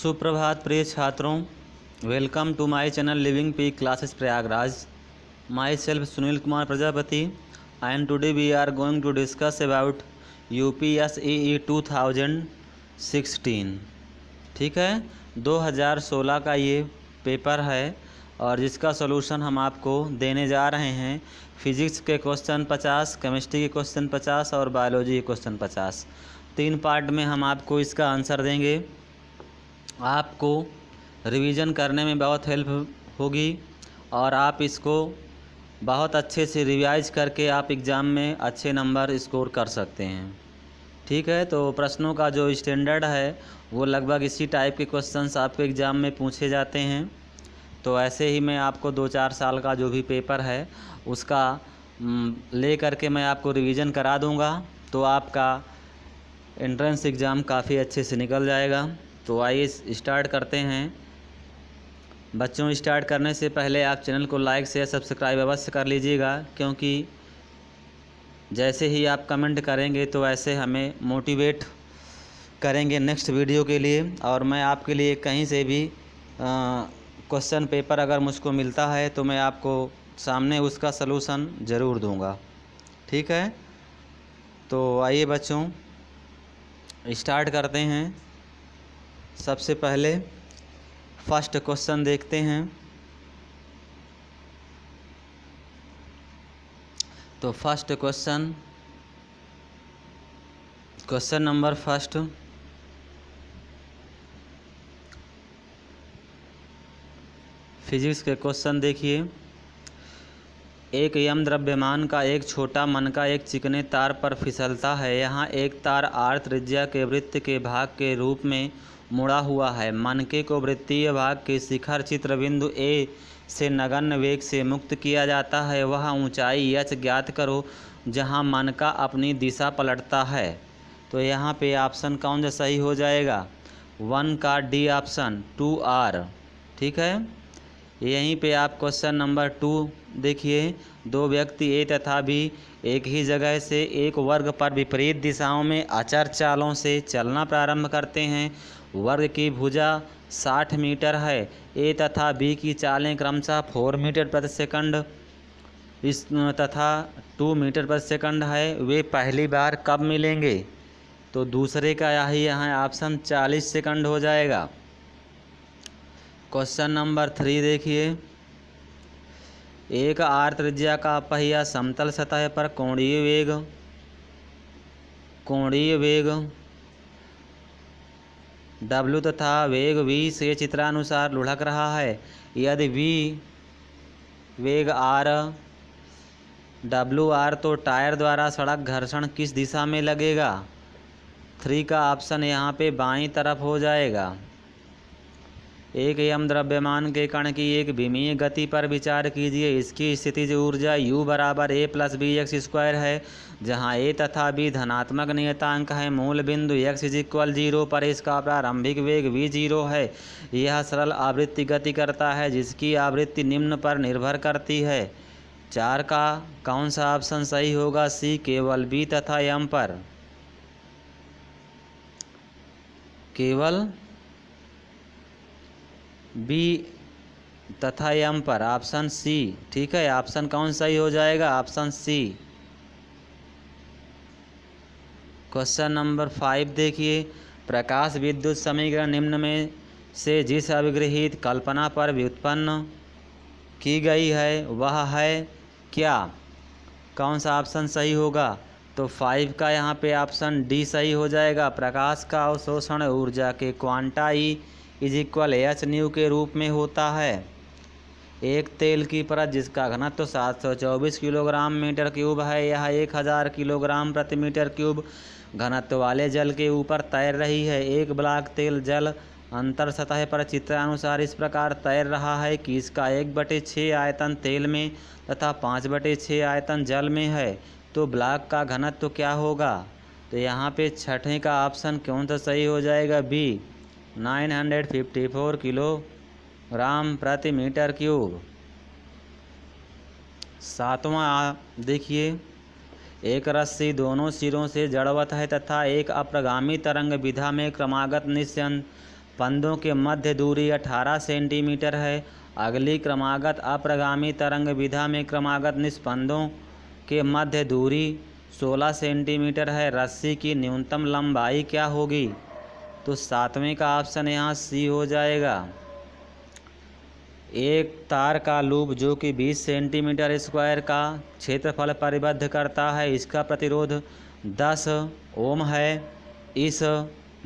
सुप्रभात प्रिय छात्रों, welcome to my channel living peak classes Prayagraj. Myself Sunil Kumar Prajapati and today we are going to discuss about UPSEE 2016। ठीक है, 2016 का ये पेपर है और जिसका सॉल्यूशन हम आपको देने जा रहे हैं। फिजिक्स के क्वेश्चन 50, केमिस्ट्री के क्वेश्चन 50 और बायोलॉजी के क्वेश्चन 50। 3 पार्ट में हम आपको इसका आंसर देंगे। आपको रिवीजन करने में बहुत हेल्प होगी और आप इसको बहुत अच्छे से रिवाइज करके आप एग्ज़ाम में अच्छे नंबर स्कोर कर सकते हैं। ठीक है, तो प्रश्नों का जो स्टैंडर्ड है वो लगभग इसी टाइप के क्वेश्चंस आपके एग्ज़ाम में पूछे जाते हैं। तो ऐसे ही मैं आपको 2-4 साल का जो भी पेपर है उसका ले करके मैं आपको रिवीजन करा दूंगा, तो आपका एंट्रेंस एग्ज़ाम काफ़ी अच्छे से निकल जाएगा। तो आइए स्टार्ट करते हैं। बच्चों, स्टार्ट करने से पहले आप चैनल को लाइक शेयर सब्सक्राइब अवश्य कर लीजिएगा, क्योंकि जैसे ही आप कमेंट करेंगे तो ऐसे हमें मोटिवेट करेंगे नेक्स्ट वीडियो के लिए। और मैं आपके लिए कहीं से भी क्वेश्चन पेपर अगर मुझको मिलता है तो मैं आपको सामने उसका सलूशन ज़रूर दूंगा। ठीक है, तो आइए बच्चों स्टार्ट करते हैं। सबसे पहले फर्स्ट क्वेश्चन देखते हैं। तो first question number first, physics के क्वेश्चन देखिए। एक यम द्रव्यमान का एक छोटा मनका एक चिकने तार पर फिसलता है। यहाँ एक तार आर त्रिज्या के वृत्त के भाग के रूप में मुड़ा हुआ है। मनके को वृत्तीय भाग के शिखर चित्र बिंदु ए से नगण्य वेग से मुक्त किया जाता है। वह ऊंचाई h ज्ञात करो जहाँ मनका अपनी दिशा पलटता है। तो यहाँ पे ऑप्शन कौन सा सही हो जाएगा? 1 का डी ऑप्शन 2R। ठीक है, यहीं पे आप क्वेश्चन नंबर 2 देखिए। 2 व्यक्ति ए तथा बी एक ही जगह से एक वर्ग पर विपरीत दिशाओं में अचर चालों से चलना प्रारंभ करते हैं। वर्ग की भुजा 60 मीटर है। ए तथा बी की चालें क्रमशः 4 मीटर प्रति सेकंड तथा 2 मीटर प्रति सेकंड है। वे पहली बार कब मिलेंगे? तो दूसरे का यही यहाँ ऑप्शन 40 सेकंड हो जाएगा। क्वेश्चन नंबर 3 देखिए। एक आर त्रिज्या का पहिया समतल सतह पर कोणीय वेग W तथा वेग v से चित्रानुसार लुढ़क रहा है। यदि v वेग WR तो टायर द्वारा सड़क घर्षण किस दिशा में लगेगा? 3 का ऑप्शन यहाँ पे बाईं तरफ हो जाएगा। एक यम द्रव्यमान के कण की एक विमीय गति पर विचार कीजिए। इसकी स्थितिज ऊर्जा U बराबर A + BX² है, जहाँ A तथा B धनात्मक नियतांक है। मूल बिंदु x = 0 पर इसका प्रारंभिक वेग v0 है। यह सरल आवृत्ति गति करता है जिसकी आवृत्ति निम्न पर निर्भर करती है। 4 का कौन सा ऑप्शन सही होगा? C केवल B तथा M पर, केवल B तथा M पर, ऑप्शन C। ठीक है, ऑप्शन कौन सही हो जाएगा? Option C। क्वेश्चन नंबर 5 देखिए। प्रकाश विद्युत समीकरण निम्न में से जिस अभिगृहित कल्पना पर व्युत्पन्न की गई है वह है क्या? कौन सा ऑप्शन सही होगा? तो 5 का यहाँ पे ऑप्शन डी सही हो जाएगा। प्रकाश का अवशोषण ऊर्जा के क्वांटा E = h के रूप में होता है। एक तेल की परत जिसका घनत्व 724 किलोग्राम मीटर क्यूब है, यह 1000 किलोग्राम प्रति मीटर क्यूब घनत्व वाले जल के ऊपर तैर रही है। एक ब्लॉक तेल जल अंतर सतह पर चित्रानुसार इस प्रकार तैर रहा है कि इसका 1/6 आयतन तेल में तथा 5/6 आयतन जल में है। तो ब्लॉक का घनत्व क्या होगा? तो यहाँ पे छठे का ऑप्शन कौन सा सही हो जाएगा? B 954 किलोग्राम प्रति मीटर क्यूब। 7वां देखिए। एक रस्सी दोनों सिरों से जड़वत है तथा एक अप्रगामी तरंग विधा में क्रमागत पंदों के मध्य दूरी 18 सेंटीमीटर है। अगली क्रमागत अप्रगामी तरंग विधा में क्रमागत निस्पंदों के मध्य दूरी 16 सेंटीमीटर है। रस्सी की न्यूनतम लंबाई क्या होगी? तो 7वें का ऑप्शन यहाँ सी हो जाएगा। एक तार का लूप जो कि 20 सेंटीमीटर स्क्वायर का क्षेत्रफल परिबद्ध करता है, इसका प्रतिरोध 10 ओम है। इस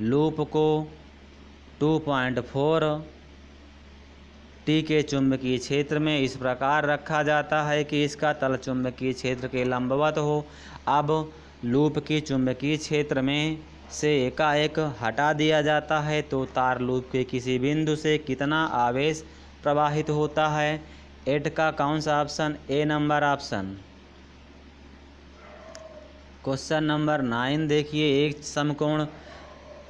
लूप को 2.4 टी के चुंबकीय क्षेत्र में इस प्रकार रखा जाता है कि इसका तल चुंबकीय क्षेत्र के लंबवत हो। अब लूप की चुंबकीय क्षेत्र में से एकाएक हटा दिया जाता है तो तार लूप के किसी बिंदु से कितना आवेश प्रवाहित होता है? 8 का कौन सा ऑप्शन? ए नंबर ऑप्शन। क्वेश्चन नंबर 9 देखिए, एक समकोण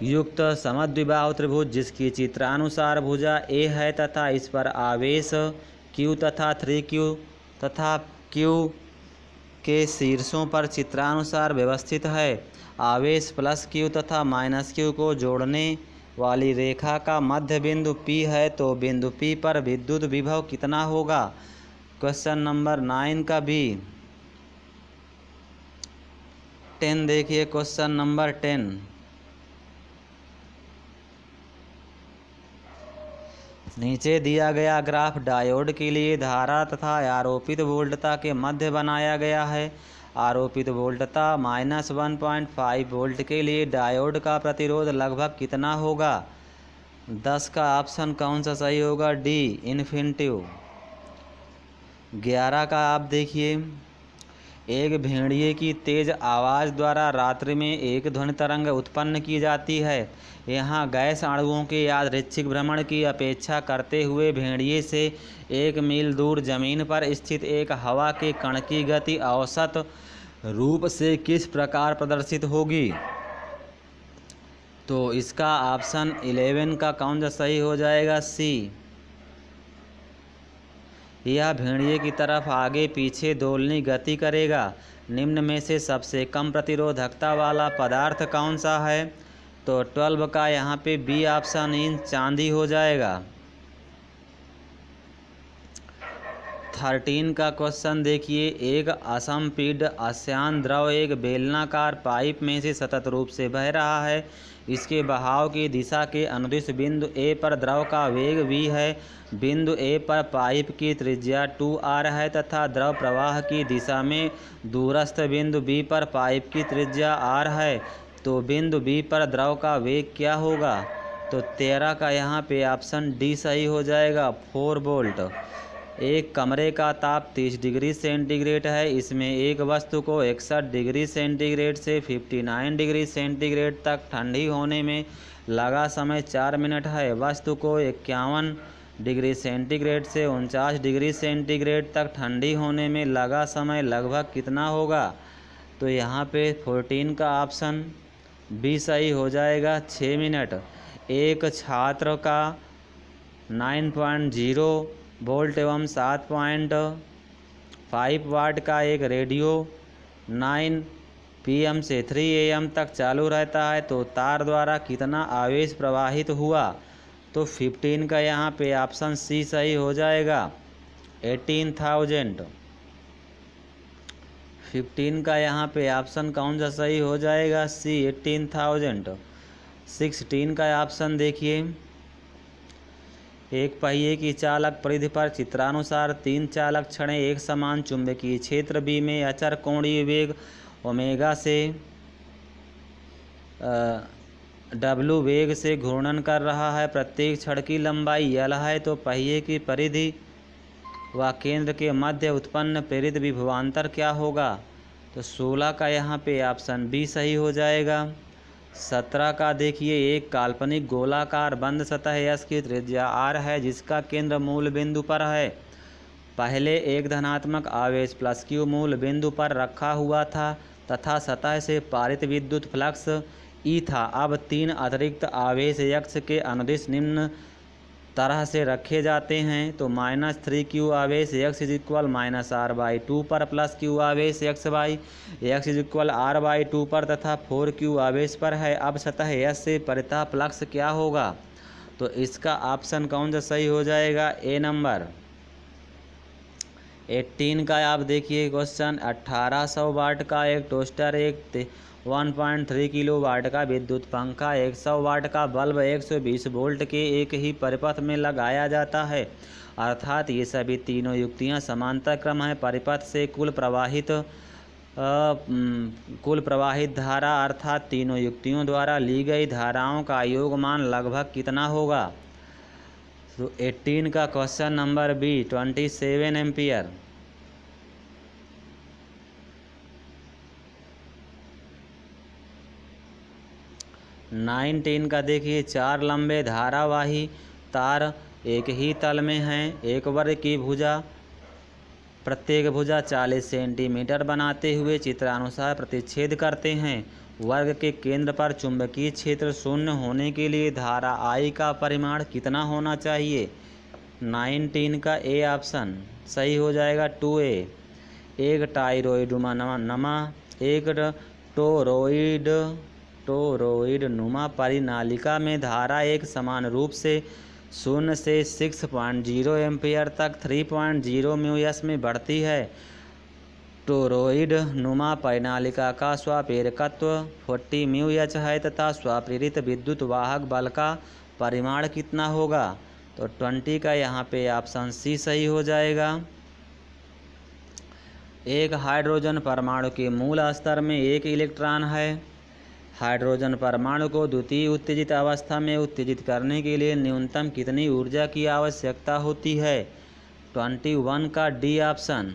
युक्त समद्विबाहु त्रिभुज जिसकी चित्रानुसार भुजा ए है तथा इस पर आवेश Q तथा 3Q तथा Q के शीर्षों पर चित्रानुसार व्यवस्थित है। आवेश +Q तथा -Q को जोड़ने वाली रेखा का मध्य बिंदु P है तो बिंदु P पर विद्युत विभव कितना होगा? क्वेश्चन नंबर 9 का बी। 10 देखिए, क्वेश्चन नंबर 10। नीचे दिया गया ग्राफ डायोड के लिए धारा तथा आरोपित वोल्टता के मध्य बनाया गया है। आरोपित वोल्टता -1.5 वोल्ट के लिए डायोड का प्रतिरोध लगभग कितना होगा? 10 का ऑप्शन कौन सा सही होगा? D infinitive. 11 का आप देखिए, एक भेड़िए की तेज आवाज़ द्वारा रात्रि में एक ध्वनि तरंग उत्पन्न की जाती है। यहाँ गैस अणुओं के यादृच्छिक भ्रमण की अपेक्षा करते हुए भेड़िए से 1 मील दूर जमीन पर स्थित एक हवा के कण की गति औसत रूप से किस प्रकार प्रदर्शित होगी? तो इसका ऑप्शन 11 का कौन सा सही हो जाएगा? सी। यह भेड़िए की तरफ आगे पीछे दोलनी गति करेगा। निम्न में से सबसे कम प्रतिरोधकता वाला पदार्थ कौन सा है? तो 12 का यहाँ पे बी ऑप्शन इन चांदी हो जाएगा। 13 का क्वेश्चन देखिए, एक असंपीड्य अश्यान द्रव एक बेलनाकार पाइप में से सतत रूप से बह रहा है। इसके बहाव की दिशा के अनुदिश बिंदु ए पर द्रव का वेग v है। बिंदु ए पर पाइप की त्रिज्या 2r है तथा द्रव प्रवाह की दिशा में दूरस्थ बिंदु b पर पाइप की त्रिज्या r है। तो बिंदु b पर द्रव का वेग क्या होगा? तो 13 का यहाँ पे ऑप्शन डी सही हो जाएगा, 4 वोल्ट। एक कमरे का ताप 30 डिग्री सेंटीग्रेड है। इसमें एक वस्तु को 61 डिग्री सेंटीग्रेड से 59 डिग्री सेंटीग्रेड तक ठंडी होने में लगा समय 4 मिनट है। वस्तु को 51 डिग्री सेंटीग्रेड से 49 डिग्री सेंटीग्रेड तक ठंडी होने में लगा समय लगभग कितना होगा? तो यहाँ पे 14 का ऑप्शन बी सही हो जाएगा, 6 मिनट। एक छात्र का 9.0 वोल्ट एवं 7.5 वाट का एक रेडियो 9 PM से 3 AM तक चालू रहता है तो तार द्वारा कितना आवेश प्रवाहित हुआ? तो 15 का यहाँ पे ऑप्शन सी सही हो जाएगा, 18,000। 15 का यहाँ पे ऑप्शन कौन सा सही हो जाएगा? सी, 18,000। 16 का ऑप्शन देखिए, एक पहिए की चालक परिधि पर चित्रानुसार 3 चालक छड़ें एक समान चुंबकीय क्षेत्र बी में अचर कोणीय वेग ओमेगा से W वेग से घूर्णन कर रहा है। प्रत्येक छड़ की लंबाई L है तो पहिए की परिधि व केंद्र के मध्य उत्पन्न प्रेरित विभवांतर क्या होगा? तो 16 का यहाँ पे ऑप्शन बी सही हो जाएगा। 17 का देखिए, एक काल्पनिक गोलाकार बंद सतह S की त्रिज्या r है जिसका केंद्र मूल बिंदु पर है। पहले एक धनात्मक आवेश +Q मूल बिंदु पर रखा हुआ था तथा सतह से पारित विद्युत फ्लक्स E था। अब 3 अतिरिक्त आवेश x के अनुदिश निम्न तरह से रखे जाते हैं तो -3Q आवेश x -r/2 पर +Q आवेश x r/2 पर तथा 4Q आवेश पर है। अब सतह S से परितः फ्लक्स क्या होगा? तो इसका ऑप्शन कौन सा सही हो जाएगा? ए नंबर। 18 का आप देखिए क्वेश्चन, 1800 वाट का एक टोस्टर, एक 1.3 किलो वाट का विद्युत पंखा, 100 वाट का बल्ब 120 वोल्ट के एक ही परिपथ में लगाया जाता है, अर्थात ये सभी तीनों युक्तियां समांतर क्रम है। परिपथ से कुल प्रवाहित धारा अर्थात तीनों युक्तियों द्वारा ली गई धाराओं का योगमान लगभग कितना होगा? तो 18 का क्वेश्चन नंबर बी 27 एम्पियर। 19 का देखिए, 4 लंबे धारावाही तार एक ही तल में हैं, एक वर्ग की भुजा, प्रत्येक भुजा 40 सेंटीमीटर बनाते हुए चित्रानुसार प्रतिच्छेद करते हैं। वर्ग के केंद्र पर चुंबकीय क्षेत्र शून्य होने के लिए धारा I का परिमाण कितना होना चाहिए? 19 का ए ऑप्शन सही हो जाएगा, 2A। एक टोरॉइड नुमा परिनालिका में धारा एक समान रूप से 0 से 6.0 एम्पियर तक 3.0 म्यूएस में बढ़ती है। टोरॉइड नुमा परिनालिका का स्वाप्रेरकत्व 40 म्यूएच है तथा स्वाप्रेरित विद्युत वाहक बल का परिमाण कितना होगा? तो 20 का यहाँ पे ऑप्शन सी सही हो जाएगा। एक हाइड्रोजन परमाणु के मूल स्तर में एक इलेक्ट्रॉन है। हाइड्रोजन परमाणु को द्वितीय उत्तेजित अवस्था में उत्तेजित करने के लिए न्यूनतम कितनी ऊर्जा की आवश्यकता होती है? 21 का डी ऑप्शन।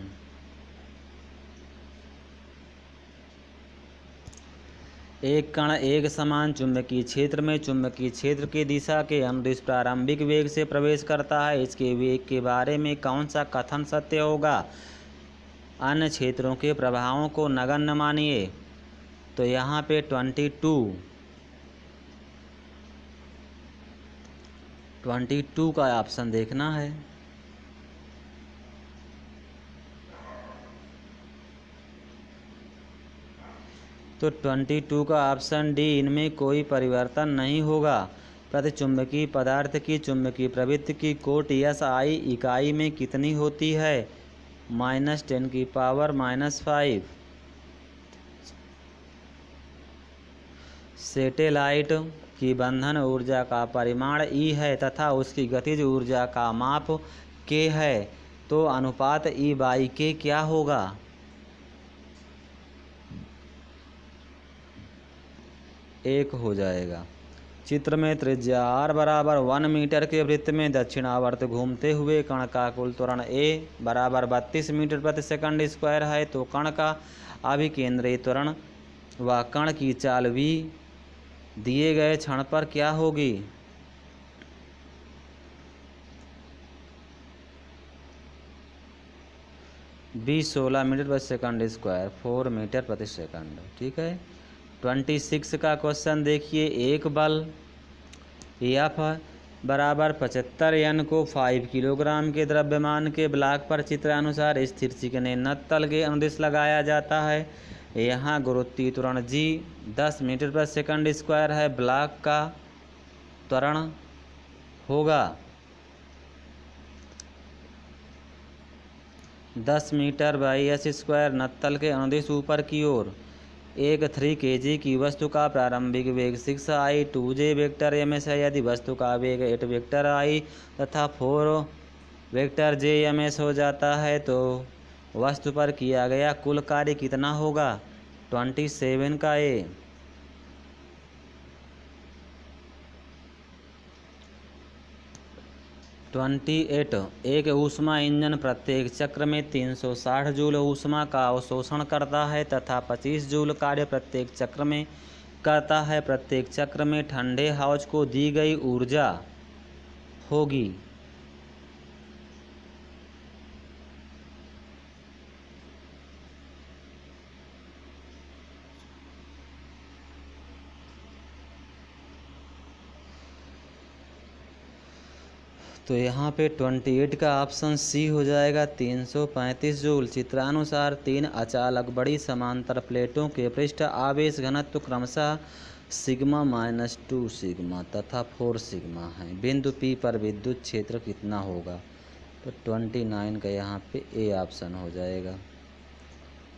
एक कण एक समान चुंबकीय क्षेत्र में चुंबकीय क्षेत्र की दिशा के अनुदिश प्रारंभिक वेग से प्रवेश करता है। इसके वेग के बारे में कौन सा कथन सत्य होगा? अन्य क्षेत्रों के प्रभावों को नगण्य मानिए। तो यहाँ पे 22 का ऑप्शन देखना है। तो 22 का ऑप्शन डी, इनमें कोई परिवर्तन नहीं होगा। प्रतिचुंबकीय पदार्थ की चुंबकीय प्रवृत्ति की कोट SI इकाई में कितनी होती है? -10⁻⁻5। सैटेलाइट की बंधन ऊर्जा का परिमाण E है तथा उसकी गतिज ऊर्जा का माप K है, तो अनुपात E/K क्या होगा? एक हो जाएगा। चित्र में त्रिज्या r बराबर 1 मीटर के वृत्त में दक्षिणावर्त घूमते हुए कण का कुल त्वरण A बराबर 32 मीटर प्रति सेकंड स्क्वायर है, तो कण का अभिकेंद्रीय त्वरण व कण की चाल v दिए गए क्षण पर क्या होगी? b 16 मीटर प्रति सेकंड स्क्वायर, 4 मीटर प्रति सेकंड। ठीक है। 26 का क्वेश्चन देखिए, एक बल F बराबर 75 N को 5 किलोग्राम के द्रव्यमान के ब्लॉक पर चित्रानुसार स्थिर चिकने नत्तल के अनुदिश लगाया जाता है। यहाँ गुरुत्वीय त्वरण G 10 मीटर प्रति सेकंड स्क्वायर है। ब्लॉक का त्वरण होगा 10 मीटर बाई s स्क्वायर। नत्तल के अनुदिश ऊपर की ओर एक 3 kg की वस्तु का प्रारंभिक वेग 6I 2J वेक्टर ms है। यदि वस्तु का वेग 8 वेक्टर I तथा 4 वेक्टर J ms हो जाता है तो वस्तु पर किया गया कुल कार्य कितना होगा? 27 का ए। 28 एक ऊष्मा इंजन प्रत्येक चक्र में 360 जूल ऊष्मा का अवशोषण करता है तथा 25 जूल कार्य प्रत्येक चक्र में करता है। प्रत्येक चक्र में ठंडे हाउस को दी गई ऊर्जा होगी। तो यहाँ पे 28 का ऑप्शन सी हो जाएगा, 335 जूल। चित्रानुसार 3 अचालक बड़ी समांतर प्लेटों के पृष्ठ आवेश घनत्व क्रमशः सिग्मा माइनस 2 सिग्मा तथा 4 सिग्मा है। बिंदु P पर विद्युत क्षेत्र कितना होगा? तो 29 का यहाँ पे ए ऑप्शन हो जाएगा।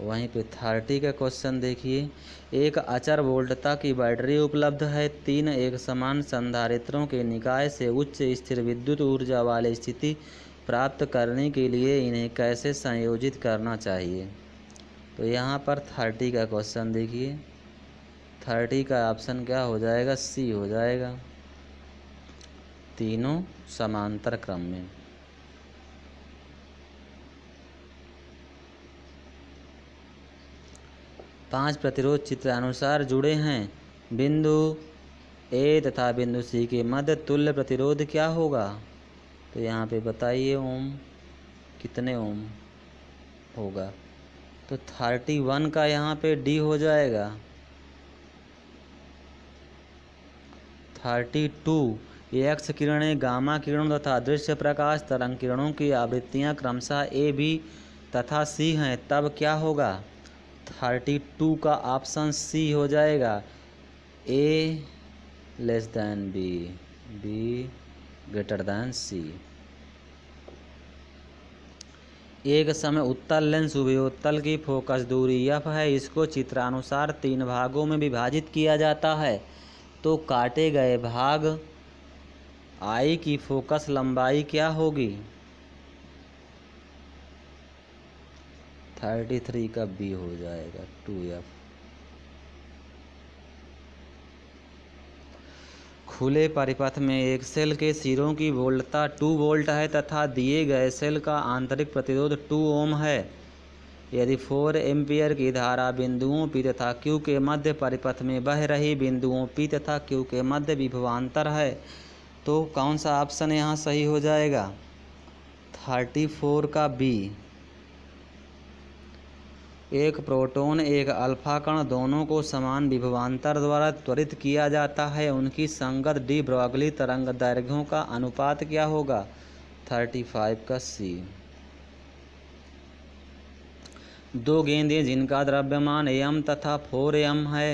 वहीं पे 30 का क्वेश्चन देखिए, एक अचर वोल्टता की बैटरी उपलब्ध है। 3 एक समान संधारित्रों के निकाय से उच्च स्थिर विद्युत ऊर्जा वाली स्थिति प्राप्त करने के लिए इन्हें कैसे संयोजित करना चाहिए? तो यहाँ पर 30 का क्वेश्चन देखिए, 30 का ऑप्शन क्या हो जाएगा? सी हो जाएगा, तीनों समांतर क्रम में। पांच प्रतिरोध चित्रानुसार जुड़े हैं। बिंदु ए तथा बिंदु सी के मध्य तुल्य प्रतिरोध क्या होगा? तो यहाँ पे बताइए ओम, कितने ओम होगा? तो 31 का यहाँ पे डी हो जाएगा। 32 एक्स किरणें, गामा किरणों तथा दृश्य प्रकाश तरंग किरणों की आवृत्तियाँ क्रमशः ए बी तथा सी हैं, तब क्या होगा? 32 का ऑप्शन सी हो जाएगा, a less than b, b greater than c. एक समय उत्तल लेंस उभयोत्तल की फोकस दूरी f है। इसको चित्रानुसार 3 भागों में विभाजित किया जाता है। तो काटे गए भाग I की फोकस लंबाई क्या होगी? 33 का बी हो जाएगा, 2f। खुले परिपथ में एक सेल के सिरों की वोल्टता 2 वोल्ट है तथा दिए गए सेल का आंतरिक प्रतिरोध 2 ओम है। यदि 4 एम्पियर की धारा बिंदुओं P तथा Q के मध्य परिपथ में बह रही बिंदुओं P तथा Q के मध्य विभवांतर है, तो कौन सा ऑप्शन यहाँ सही हो जाएगा? 34 का बी। एक प्रोटॉन एक अल्फा कण दोनों को समान विभवांतर द्वारा त्वरित किया जाता है। उनकी संगत डी ब्रॉगली तरंग दैर्घ्यों का अनुपात क्या होगा? 35 का सी। दो गेंदें जिनका द्रव्यमान m तथा 4m है,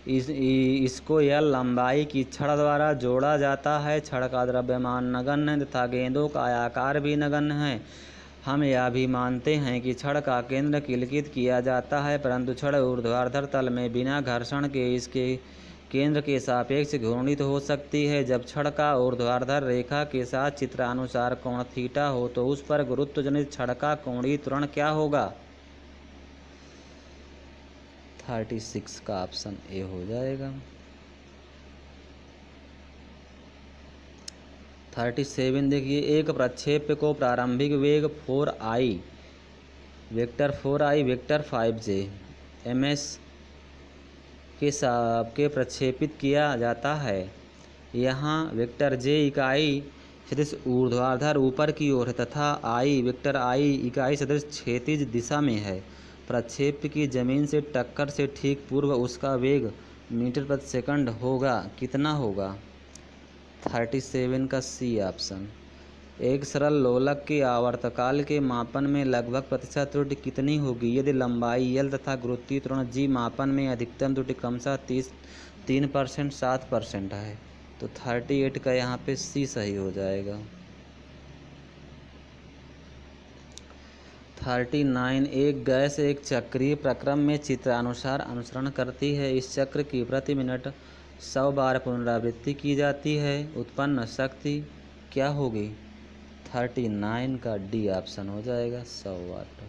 इसको L लंबाई की छड़ द्वारा जोड़ा जाता है। छड़ का द्रव्यमान नगण्य है तथा गेंदों का आकार भी नगण्य है। हम यह भी मानते हैं कि छड़ का केंद्र किलकित किया जाता है, परंतु छड़ ऊर्ध्वाधर तल में बिना घर्षण के इसके केंद्र के सापेक्ष घूर्णित हो सकती है। जब छड़ का ऊर्ध्वाधर रेखा के साथ चित्रानुसार कोण थीटा हो तो उस पर गुरुत्वजनित छड़ का कोणीय त्वरण क्या होगा? 36 का ऑप्शन ए हो जाएगा। 37 देखिए, एक प्रक्षेप्य को प्रारंभिक वेग 4i वेक्टर 5j ms के प्रक्षेपित किया जाता है। यहाँ वेक्टर j इकाई सदिश ऊर्ध्वाधर ऊपर की ओर है तथा वेक्टर i इकाई सदिश क्षैतिज दिशा में है। प्रक्षेप्य की जमीन से टक्कर से ठीक पूर्व उसका वेग मीटर प्रति सेकंड होगा। कितना होगा? 37 का सी ऑप्शन। एक सरल लोलक के आवर्तकाल के मापन में लगभग प्रतिशत त्रुटि कितनी होगी? यदि लंबाई L तथा गुरुत्वीय त्वरण G मापन में अधिकतम त्रुटि क्रमशः 3%, 7% है, तो 38 का यहाँ पे सी सही हो जाएगा। 39 एक गैस एक चक्रीय प्रक्रम में चित्रानुसार अनुसरण करती है। इस चक्र की प्रति मिनट 100 बार पुनरावृत्ति की जाती है। उत्पन्न शक्ति क्या होगी? 39 का डी ऑप्शन हो जाएगा, 100 वाट।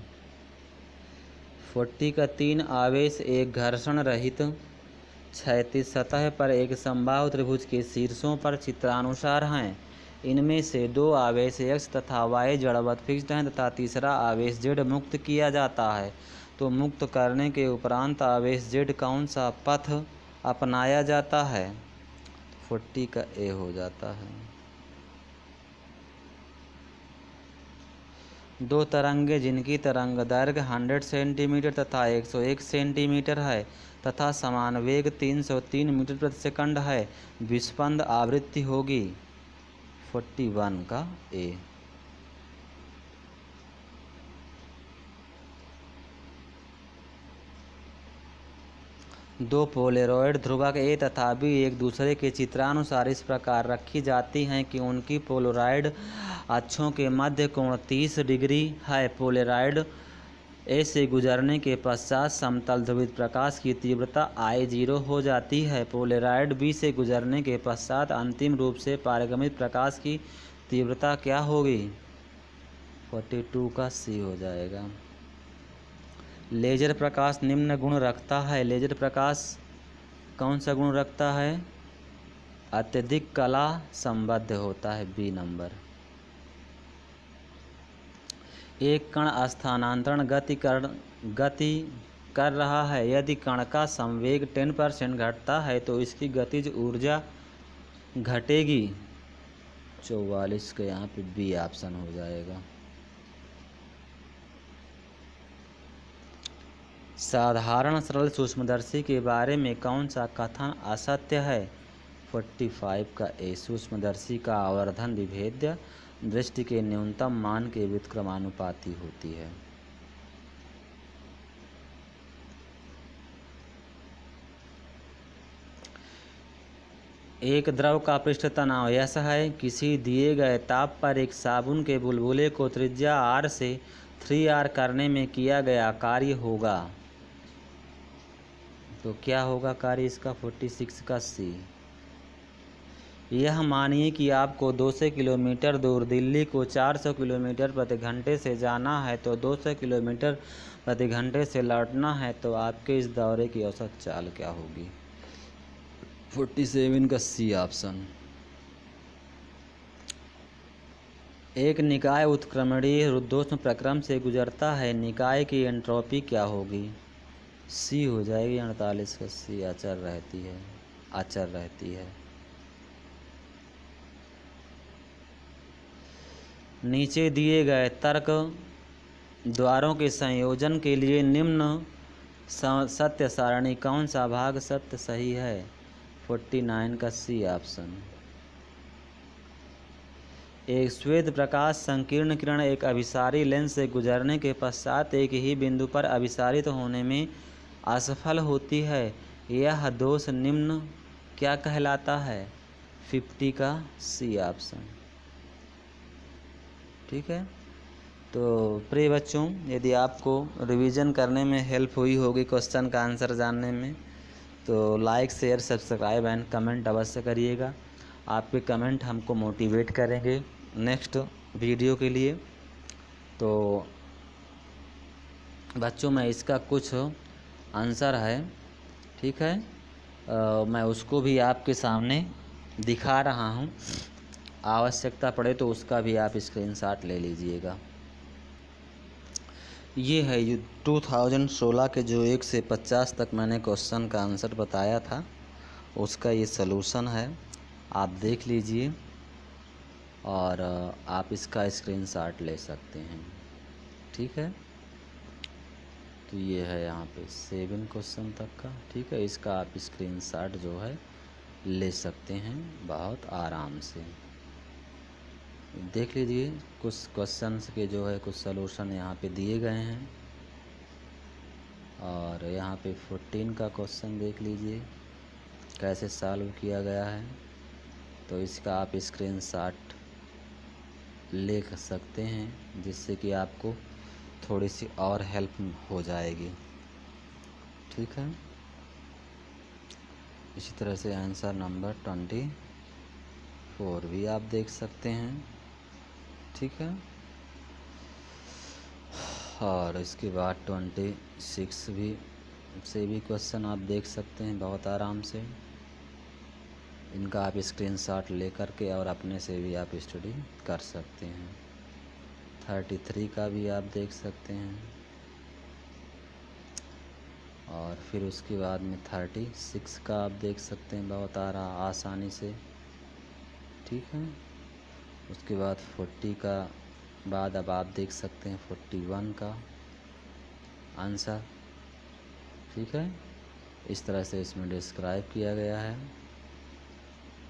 40 का 3 आवेश एक घर्षण रहित क्षैतिज सतह पर एक समबाहु त्रिभुज के शीर्षों पर चित्रानुसार हैं। इनमें से 2 आवेश x तथा y जड़वत फिक्स्ड हैं तथा तीसरा आवेश z मुक्त किया जाता है। तो मुक्त करने के उपरांत आवेश z कौन सा पथ अपनाया जाता है? 40 का ए हो जाता है। 2 तरंगे जिनकी तरंग दैर्घ्य 100 सेंटीमीटर तथा 101 सेंटीमीटर है तथा समान वेग 303 मीटर प्रति सेकंड है, विस्पंद आवृत्ति होगी। 41 का ए। दो पोलैरॉइड ध्रुवक ए तथा बी एक दूसरे के चित्रानुसार इस प्रकार रखी जाती हैं कि उनकी पोलराइड अक्षों के मध्य कोण 30 डिग्री है। पोलराइड ए से गुजरने के पश्चात समतल ध्रुवित प्रकाश की तीव्रता I0 हो जाती है। पोलराइड बी से गुजरने के पश्चात अंतिम रूप से पारगमित प्रकाश की तीव्रता क्या होगी? 42 का C हो जाएगा। लेजर प्रकाश निम्न गुण रखता है। लेजर प्रकाश कौन सा गुण रखता है? अत्यधिक कला संबद्ध होता है, बी नंबर। एक कण स्थानांतरण गति कर रहा है। यदि कण का संवेग 10% घटता है तो इसकी गतिज ऊर्जा घटेगी। 44 के यहाँ पे बी ऑप्शन हो जाएगा। साधारण सरल सूक्ष्मदर्शी के बारे में कौन सा कथन असत्य है? 45 का ए। सूक्ष्मदर्शी का आवर्धन विभेद्य दृष्टि के न्यूनतम मान के व्युत्क्रमानुपाती होती है। एक द्रव का पृष्ठ तनाव ऐसा है, किसी दिए गए ताप पर एक साबुन के बुलबुले को त्रिज्या r से 3r करने में किया गया कार्य होगा। तो क्या होगा कार्य इसका? 46 का C। यह मानिए कि आपको 200 किलोमीटर दूर दिल्ली को 400 किलोमीटर प्रति घंटे से जाना है तो 200 किलोमीटर प्रति घंटे से लौटना है, तो आपके इस दौरे की औसत चाल क्या होगी? 47 का C ऑप्शन। एक निकाय उत्क्रमणीय रुद्धोष्म प्रक्रम से गुजरता है, निकाय की एंट्रोपी क्या होगी? C हो जाएगी। 48 का C। अचर रहती है। नीचे दिए गए तर्क द्वारों के संयोजन के लिए निम्न सत्य सारणी कौन सा भाग सत्य सही है? 49 का C ऑप्शन। एक श्वेत प्रकाश संकीर्ण किरण एक अभिसारी लेंस से गुजरने के पश्चात एक ही बिंदु पर अभिसारित होने में असफल होती है। यह दोष निम्न क्या कहलाता है? 50 का C ऑप्शन। ठीक है। तो प्रिय बच्चों, यदि आपको रिवीजन करने में हेल्प हुई होगी क्वेश्चन का आंसर जानने में, तो like share subscribe and comment अवश्य करिएगा। आपके कमेंट हमको मोटिवेट करेंगे नेक्स्ट वीडियो के लिए। तो बच्चों, मैं इसका कुछ आंसर है, ठीक है, मैं उसको भी आपके सामने दिखा रहा हूँ। आवश्यकता पड़े तो उसका भी आप स्क्रीनशॉट ले लीजिएगा। ये है 2016 के जो 1 से 50 तक मैंने क्वेश्चन का आंसर बताया था, उसका ये सलूशन है, आप देख लीजिए और आप इसका स्क्रीनशॉट ले सकते हैं। ठीक है। तो ये है यहाँ पे 7 क्वेश्चन तक का। ठीक है, इसका आप स्क्रीनशॉट जो है ले सकते हैं बहुत आराम से। देख लीजिए कुछ क्वेश्चंस के जो है कुछ सलूशन यहाँ पे दिए गए हैं, और यहाँ पे 14 का क्वेश्चन देख लीजिए कैसे सॉल्व किया गया है। तो इसका आप स्क्रीनशॉट ले सकते हैं, जिससे कि आपको थोड़ी सी और हेल्प हो जाएगी। ठीक है। इसी तरह से आंसर नंबर 24 भी आप देख सकते हैं। ठीक है। और इसके बाद 26 भी क्वेश्चन आप देख सकते हैं बहुत आराम से। इनका आप स्क्रीनशॉट ले करके और अपने से भी आप स्टडी कर सकते हैं। 33 का भी आप देख सकते हैं, और फिर उसके बाद में 36 का आप देख सकते हैं बहुत आसानी से। ठीक है। उसके बाद 40 का बाद अब आप देख सकते हैं 41 का आंसर। ठीक है। इस तरह से इसमें डिस्क्राइब किया गया है।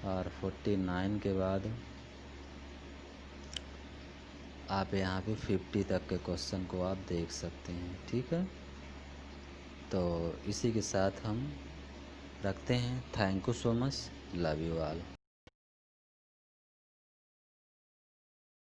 और 49 के बाद आप यहाँ पे 50 तक के क्वेश्चन को आप देख सकते हैं। ठीक है। तो इसी के साथ हम रखते हैं। Thank you so much, love you all.